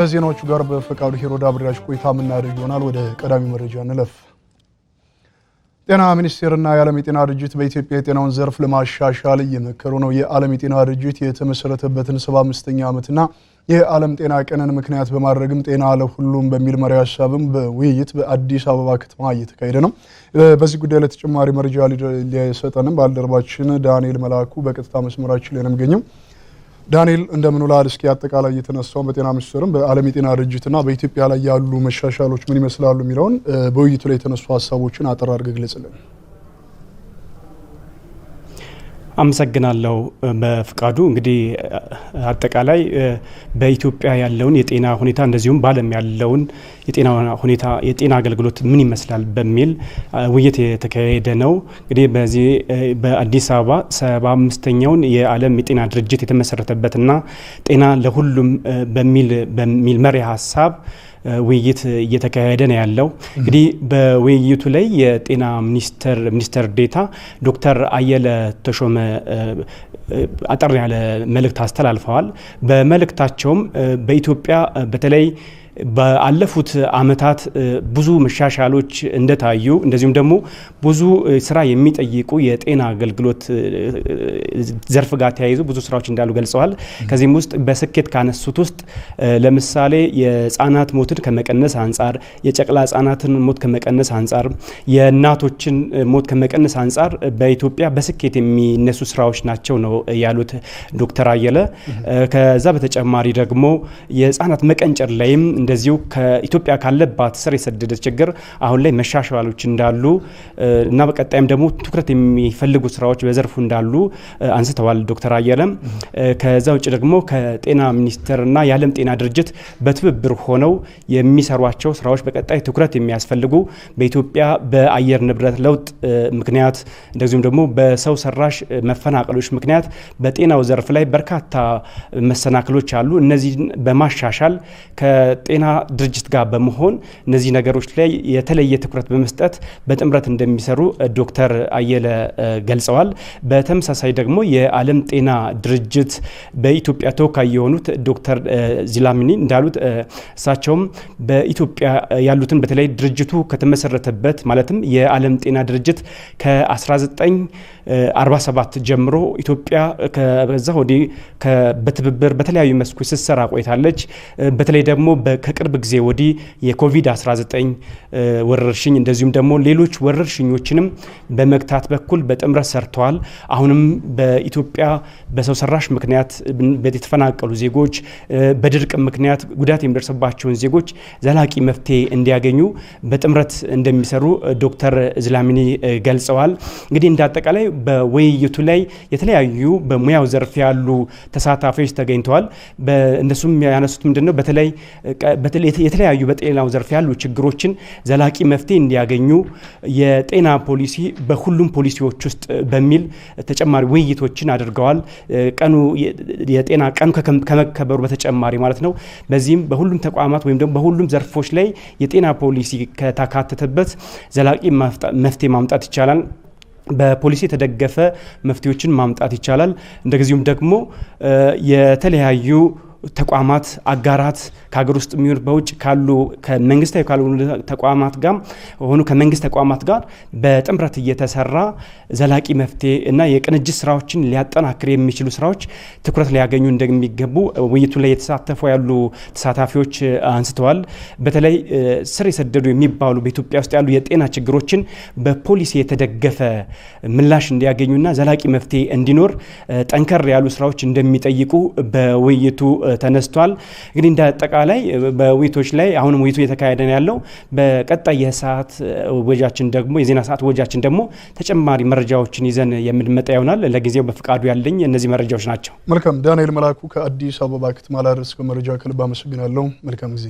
ከዜናዎቹ ጋር በፈቃዱ ሂሮዳ አብራሽ ቆይታ የምናደርግ ይሆናል። ወደ ቀዳሚ መረጃ እንለፍ። ጤና ሚኒስቴርና የዓለም የጤና ድርጅት በኢትዮጵያ የጤናውን ዘርፍ ለማሻሻል እየመከሩ ነው። የዓለም የጤና ድርጅት የተመሰረተበትን 75ኛ ዓመትና የዓለም ጤና ቀንን ምክንያት በማድረግም ጤና ለሁሉም በሚል መሪ ሀሳብም በውይይት በአዲስ አበባ ከተማ እየተካሄደ ነው። በዚህ ጉዳይ ላይ ተጨማሪ መረጃ ሊሰጠንም ባልደረባችን ዳንኤል መላኩ በቀጥታ መስመራችን ላይ ነው የሚገኘው። ዳንኤል እንደምን ውለሃል? እስኪ አጠቃላይ የተነሳው በጤና ሚኒስቴርም በዓለም የጤና ድርጅትና በኢትዮጵያ ላይ ያሉ መሻሻሎች ምን ይመስላሉ የሚለውን በውይይቱ ላይ የተነሱ ሀሳቦችን አጠር አድርገህ ግለጽልን። አመሰግናለሁ በፍቃዱ። እንግዲህ አጠቃላይ በኢትዮጵያ ያለውን የጤና ሁኔታ እንደዚሁም በዓለም ያለውን የጤና ሁኔታ የጤና አገልግሎት ምን ይመስላል በሚል ውይይት የተካሄደ ነው። እንግዲህ በዚህ በአዲስ አበባ 75ኛውን የዓለም የጤና ድርጅት የተመሰረተበትና ጤና ለሁሉም በሚል መሪ ሀሳብ ውይይት እየተካሄደ ነው ያለው። እንግዲህ በውይይቱ ላይ የጤና ሚኒስተር ዴታ ዶክተር አየለ ተሾመ አጠር ያለ መልእክት አስተላልፈዋል። በመልእክታቸውም በኢትዮጵያ በተለይ ባለፉት አመታት ብዙ መሻሻሎች እንደታዩ እንደዚሁም ደግሞ ብዙ ስራ የሚጠይቁ የጤና አገልግሎት ዘርፍ ጋር ተያይዞ ብዙ ስራዎች እንዳሉ ገልጸዋል። ከዚህም ውስጥ በስኬት ካነሱት ውስጥ ለምሳሌ የህፃናት ሞትን ከመቀነስ አንጻር፣ የጨቅላ ህፃናትን ሞት ከመቀነስ አንጻር፣ የእናቶችን ሞት ከመቀነስ አንጻር በኢትዮጵያ በስኬት የሚነሱ ስራዎች ናቸው ነው ያሉት ዶክተር አየለ። ከዛ በተጨማሪ ደግሞ የህፃናት መቀንጨር ላይም እንደዚሁ ከኢትዮጵያ ካለባት ስር የሰደደ ችግር አሁን ላይ መሻሻሎች እንዳሉ እና በቀጣይም ደግሞ ትኩረት የሚፈልጉ ስራዎች በዘርፉ እንዳሉ አንስተዋል ዶክተር አየለም። ከዛ ውጭ ደግሞ ከጤና ሚኒስቴርና የዓለም ጤና ድርጅት በትብብር ሆነው የሚሰሯቸው ስራዎች በቀጣይ ትኩረት የሚያስፈልጉ በኢትዮጵያ በአየር ንብረት ለውጥ ምክንያት እንደዚሁም ደግሞ በሰው ሰራሽ መፈናቀሎች ምክንያት በጤናው ዘርፍ ላይ በርካታ መሰናክሎች አሉ። እነዚህን በማሻሻል ከጤና ድርጅት ጋር በመሆን እነዚህ ነገሮች ላይ የተለየ ትኩረት በመስጠት በጥምረት እንደሚሰሩ ዶክተር አየለ ገልጸዋል። በተመሳሳይ ደግሞ የዓለም ጤና ድርጅት በኢትዮጵያ ተወካይ የሆኑት ዶክተር ዚላሚኒ እንዳሉት እሳቸውም በኢትዮጵያ ያሉትን በተለይ ድርጅቱ ከተመሰረተበት ማለትም የዓለም ጤና ድርጅት ከ1947 ጀምሮ ኢትዮጵያ ከዛ ወዲህ በትብብር በተለያዩ መስኮች ስትሰራ ቆይታለች። በተለይ ደግሞ ከቅርብ ጊዜ ወዲህ የኮቪድ-19 ወረርሽኝ እንደዚሁም ደግሞ ሌሎች ወረርሽኞችንም በመግታት በኩል በጥምረት ሰርተዋል። አሁንም በኢትዮጵያ በሰው ሰራሽ ምክንያት የተፈናቀሉ ዜጎች፣ በድርቅ ምክንያት ጉዳት የሚደርስባቸውን ዜጎች ዘላቂ መፍትሄ እንዲያገኙ በጥምረት እንደሚሰሩ ዶክተር ዝላሚኒ ገልጸዋል። እንግዲህ እንዳጠቃላይ በውይይቱ ላይ የተለያዩ በሙያው ዘርፍ ያሉ ተሳታፊዎች ተገኝተዋል። እነሱም ያነሱት ምንድነው በተለይ የተለያዩ በጤናው ዘርፍ ያሉ ችግሮችን ዘላቂ መፍትሄ እንዲያገኙ የጤና ፖሊሲ በሁሉም ፖሊሲዎች ውስጥ በሚል ተጨማሪ ውይይቶችን አድርገዋል። የጤና ቀኑ ከመከበሩ በተጨማሪ ማለት ነው። በዚህም በሁሉም ተቋማት ወይም ደግሞ በሁሉም ዘርፎች ላይ የጤና ፖሊሲ ከተካተተበት ዘላቂ መፍትሄ ማምጣት ይቻላል። በፖሊሲ የተደገፈ መፍትሄዎችን ማምጣት ይቻላል። እንደዚሁም ደግሞ የተለያዩ ተቋማት አጋራት ከሀገር ውስጥ የሚሆን በውጭ ካሉ ከመንግስታዊ ካሉ ተቋማት ጋር ሆኑ ከመንግስት ተቋማት ጋር በጥምረት እየተሰራ ዘላቂ መፍትሄ እና የቅንጅት ስራዎችን ሊያጠናክር የሚችሉ ስራዎች ትኩረት ሊያገኙ እንደሚገቡ ውይይቱ ላይ የተሳተፉ ያሉ ተሳታፊዎች አንስተዋል። በተለይ ስር የሰደዱ የሚባሉ በኢትዮጵያ ውስጥ ያሉ የጤና ችግሮችን በፖሊሲ የተደገፈ ምላሽ እንዲያገኙና ዘላቂ መፍትሄ እንዲኖር ጠንከር ያሉ ስራዎች እንደሚጠይቁ በውይይቱ ተነስቷል። እንግዲህ እንደ አጠቃላይ በውይይቶች ላይ አሁንም ውይይቱ እየተካሄደ ነው ያለው። በቀጣይ የሰዓት ወጃችን ደግሞ የዜና ሰዓት ወጃችን ደግሞ ተጨማሪ መረጃዎችን ይዘን የምንመጣ ይሆናል። ለጊዜው በፍቃዱ ያለኝ እነዚህ መረጃዎች ናቸው። መልካም ዳንኤል መላኩ ከአዲስ አበባ ከተማ ላደረስከው መረጃ ከልብ አመሰግናለሁ። መልካም ጊዜ